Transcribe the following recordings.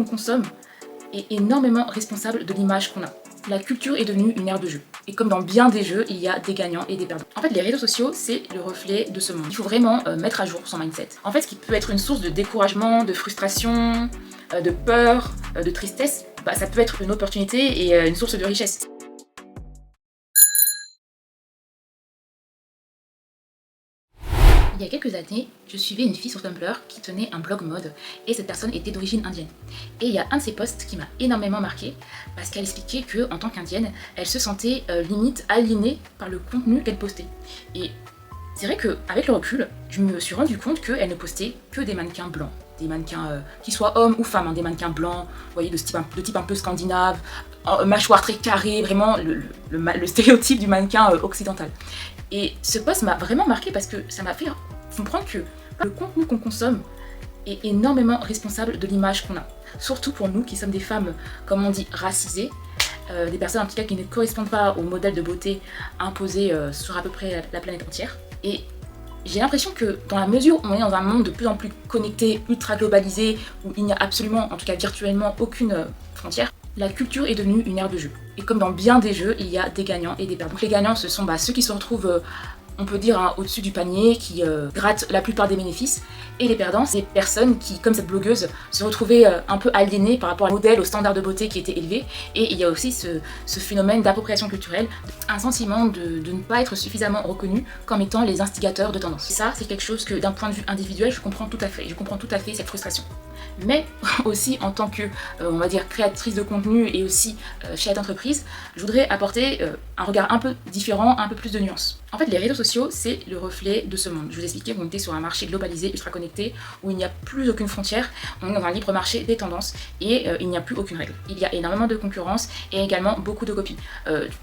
qu'on consomme est énormément responsable de l'image qu'on a. La culture est devenue une ère de jeu. Et comme dans bien des jeux, il y a des gagnants et des perdants. En fait, les réseaux sociaux, c'est le reflet de ce monde. Il faut vraiment mettre à jour son mindset. En fait, ce qui peut être une source de découragement, de frustration, de peur, de tristesse, ça peut être une opportunité et une source de richesse. Il y a quelques années, je suivais une fille sur Tumblr qui tenait un blog mode et cette personne était d'origine indienne. Et il y a un de ses posts qui m'a énormément marqué parce qu'elle expliquait qu'en tant qu'indienne, elle se sentait limite aliénée par le contenu qu'elle postait. Et c'est vrai qu'avec le recul, je me suis rendu compte qu'elle ne postait que des mannequins blancs. Des mannequins qui soient hommes ou femmes, des mannequins blancs, vous voyez, de type un peu scandinave, mâchoire très carrée, vraiment le stéréotype du mannequin occidental. Et ce post m'a vraiment marqué parce que ça m'a fait comprendre que le contenu qu'on consomme est énormément responsable de l'image qu'on a. Surtout pour nous qui sommes des femmes, comme on dit, racisées, des personnes en tout cas qui ne correspondent pas au modèle de beauté imposé sur à peu près la planète entière. Et j'ai l'impression que dans la mesure où on est dans un monde de plus en plus connecté, ultra globalisé, où il n'y a absolument, en tout cas virtuellement, aucune frontière, la culture est devenue une ère de jeu. Et comme dans bien des jeux, il y a des gagnants et des perdants. Donc les gagnants, ce sont ceux qui se retrouvent, on peut dire, au-dessus du panier, qui grattent la plupart des bénéfices. Et les perdants, c'est des personnes qui, comme cette blogueuse, se retrouvaient un peu aliénées par rapport au modèle, au standard de beauté qui était élevé. Et il y a aussi ce phénomène d'appropriation culturelle, un sentiment de ne pas être suffisamment reconnu comme étant les instigateurs de tendance. Et ça, c'est quelque chose que, d'un point de vue individuel, je comprends tout à fait. Je comprends tout à fait cette frustration. Mais aussi en tant que, on va dire, créatrice de contenu et aussi chef d'entreprise, je voudrais apporter un regard un peu différent, un peu plus de nuances. En fait, les réseaux sociaux, c'est le reflet de ce monde. Je vous expliquais qu'on était sur un marché globalisé, ultra connecté, où il n'y a plus aucune frontière, on est dans un libre marché des tendances et il n'y a plus aucune règle. Il y a énormément de concurrence et également beaucoup de copies.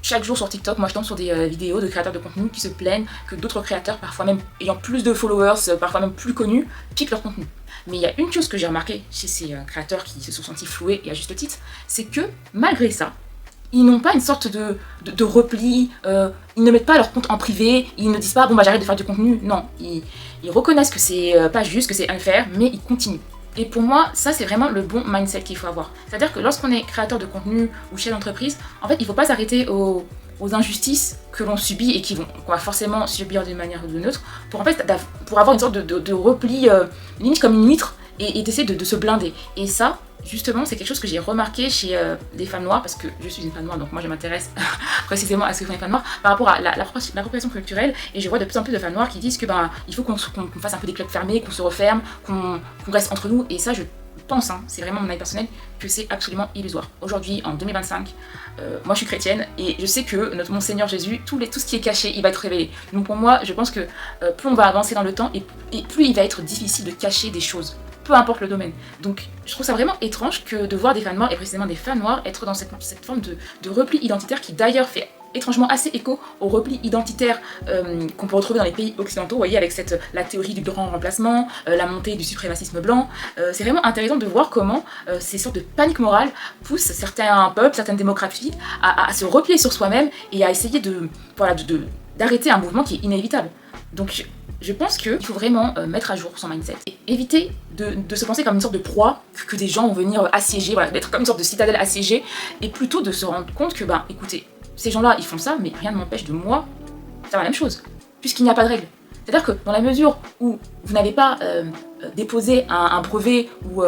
Chaque jour sur TikTok, moi je tombe sur des vidéos de créateurs de contenu qui se plaignent que d'autres créateurs, parfois même ayant plus de followers, parfois même plus connus, piquent leur contenu. Mais il y a une chose que j'ai remarqué chez ces créateurs qui se sont sentis floués et à juste titre, c'est que malgré ça, ils n'ont pas une sorte de repli, ils ne mettent pas leur compte en privé, ils ne disent pas j'arrête de faire du contenu, non, ils reconnaissent que c'est pas juste, que c'est unfair, mais ils continuent. Et pour moi, ça c'est vraiment le bon mindset qu'il faut avoir. C'est-à-dire que lorsqu'on est créateur de contenu ou chef d'entreprise, en fait il ne faut pas s'arrêter aux injustices que l'on subit et qu'on va forcément subir d'une manière ou d'une autre, pour avoir une sorte de repli, limite comme une huître, et d'essayer de se blinder. Et ça, justement, c'est quelque chose que j'ai remarqué chez des femmes noires, parce que je suis une femme noire, donc moi je m'intéresse précisément à ce que font les femmes noires, par rapport à l'appropriation culturelle, et je vois de plus en plus de femmes noires qui disent que il faut qu'on fasse un peu des clubs fermés, qu'on se referme, qu'on reste entre nous, et ça je pense, c'est vraiment mon avis personnel, que c'est absolument illusoire. Aujourd'hui, en 2025, moi je suis chrétienne et je sais que mon Seigneur Jésus, tout ce qui est caché, il va être révélé. Donc pour moi, je pense que plus on va avancer dans le temps et plus il va être difficile de cacher des choses, peu importe le domaine. Donc je trouve ça vraiment étrange que de voir des femmes noires, et précisément des femmes noires, être dans cette forme de repli identitaire qui d'ailleurs fait étrangement assez écho au repli identitaire qu'on peut retrouver dans les pays occidentaux, vous voyez, avec la théorie du grand remplacement, la montée du suprémacisme blanc. C'est vraiment intéressant de voir comment ces sortes de panique morale poussent certains peuples, certaines démocraties à se replier sur soi-même et à essayer d'arrêter un mouvement qui est inévitable. Donc je pense qu'il faut vraiment mettre à jour son mindset et éviter de se penser comme une sorte de proie que des gens vont venir assiéger, d'être comme une sorte de citadelle assiégée, et plutôt de se rendre compte que, écoutez, ces gens-là, ils font ça, mais rien ne m'empêche de moi faire la même chose, puisqu'il n'y a pas de règle. C'est-à-dire que dans la mesure où vous n'avez pas déposé un brevet ou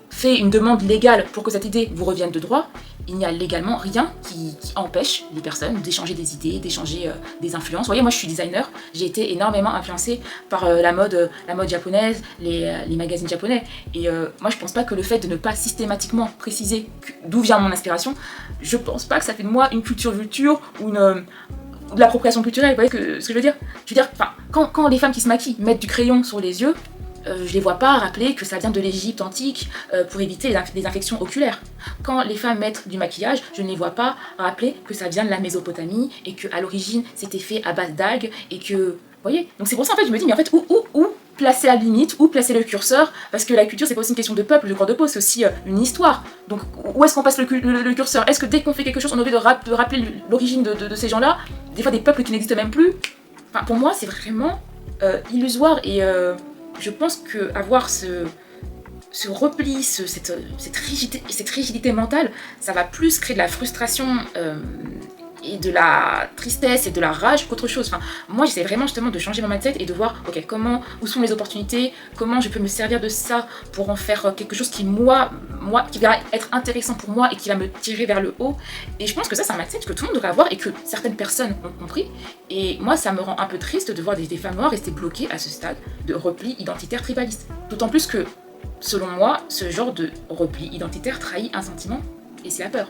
fait une demande légale pour que cette idée vous revienne de droit, il n'y a légalement rien qui empêche les personnes d'échanger des idées, d'échanger des influences. Vous voyez, moi je suis designer, j'ai été énormément influencée par la mode japonaise, les magazines japonais. Et moi je pense pas que le fait de ne pas systématiquement préciser d'où vient mon inspiration, je pense pas que ça fait de moi une culture vulture ou de l'appropriation culturelle. Vous voyez ce que je veux dire? Je veux dire, quand les femmes qui se maquillent mettent du crayon sur les yeux, je les vois pas rappeler que ça vient de l'Égypte antique pour éviter les infections oculaires. Quand les femmes mettent du maquillage, je ne les vois pas rappeler que ça vient de la Mésopotamie et qu'à l'origine c'était fait à base d'algues et que... Vous voyez? Donc c'est pour ça en fait je me dis mais en fait où placer la limite, où placer le curseur, parce que la culture c'est pas aussi une question de peuple, de corps de peau, c'est aussi une histoire. Donc où est-ce qu'on passe le curseur? Est-ce que dès qu'on fait quelque chose on a envie de rappeler l'origine de ces gens-là, des fois des peuples qui n'existent même plus? Pour moi c'est vraiment illusoire et... je pense qu'avoir ce repli, cette rigidité mentale, ça va plus créer de la frustration et de la tristesse et de la rage qu'autre chose. Enfin, moi, j'essaie vraiment justement de changer mon mindset et de voir, ok, où sont les opportunités, comment je peux me servir de ça pour en faire quelque chose qui, qui va être intéressant pour moi et qui va me tirer vers le haut. Et je pense que ça, c'est un mindset que tout le monde devrait avoir et que certaines personnes ont compris. Et moi, ça me rend un peu triste de voir des femmes noires rester bloquées à ce stade de repli identitaire tribaliste. D'autant plus que, selon moi, ce genre de repli identitaire trahit un sentiment, et c'est la peur.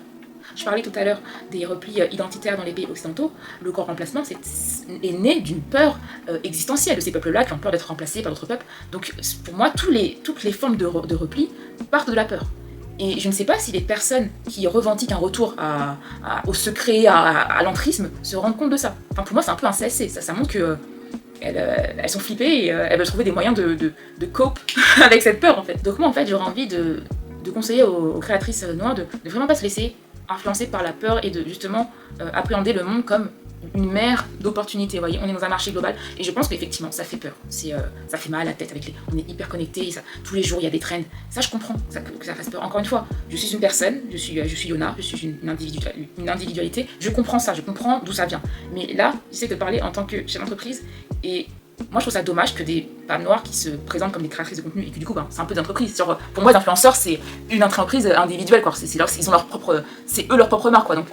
Je parlais tout à l'heure des replis identitaires dans les pays occidentaux. Le grand remplacement est né d'une peur existentielle de ces peuples-là qui ont peur d'être remplacés par d'autres peuples. Donc pour moi, toutes les formes de repli partent de la peur. Et je ne sais pas si les personnes qui revendiquent un retour au secret, à l'entrisme, se rendent compte de ça. Enfin, pour moi, c'est un peu un CSC. Ça montre que elles sont flippées et elles veulent trouver des moyens de cope avec cette peur, en fait. Donc moi, en fait, j'aurais envie de conseiller aux créatrices noires de vraiment pas se laisser influencé par la peur et de justement appréhender le monde comme une mer d'opportunités. Vous voyez, on est dans un marché global et je pense qu'effectivement ça fait peur. Ça fait mal à la tête on est hyper connecté, tous les jours il y a des trends. Ça je comprends, que ça fasse peur. Encore une fois, je suis une personne, je suis Yona, je suis une individualité. Je comprends ça, je comprends d'où ça vient. Mais là, j'essaie de parler en tant que chef d'entreprise et moi, je trouve ça dommage que des femmes noires qui se présentent comme des créatrices de contenu et que du coup, c'est un peu d'entreprise. Pour moi, les influenceurs, c'est une entreprise individuelle, quoi. Ils ont c'est eux leur propre marque, quoi. Donc,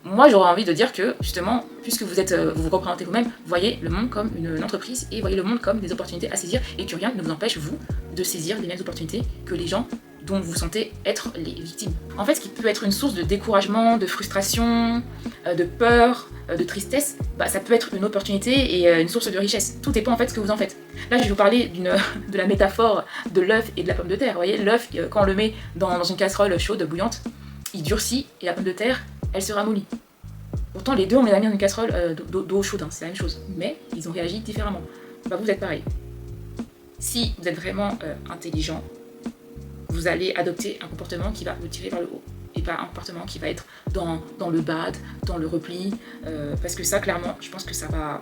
moi, j'aurais envie de dire que justement, puisque vous vous représentez vous-même, voyez le monde comme une entreprise et voyez le monde comme des opportunités à saisir et que rien ne vous empêche, vous, de saisir les mêmes opportunités que les gens dont vous sentez être les victimes. En fait, ce qui peut être une source de découragement, de frustration, de peur, de tristesse, ça peut être une opportunité et une source de richesse. Tout dépend en fait de ce que vous en faites. Là, je vais vous parler de la métaphore de l'œuf et de la pomme de terre. Vous voyez, l'œuf, quand on le met dans une casserole chaude, bouillante, il durcit et la pomme de terre, elle se ramollit. Pourtant, les deux, on les a mis dans une casserole d'eau chaude, c'est la même chose. Mais ils ont réagi différemment. Vous êtes pareil. Si vous êtes vraiment intelligent, vous allez adopter un comportement qui va vous tirer vers le haut et pas un comportement qui va être dans le bad, dans le repli, parce que ça, clairement, je pense que ça va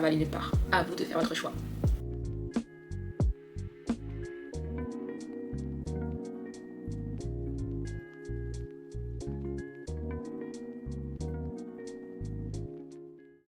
aller nulle part. À vous de faire votre choix.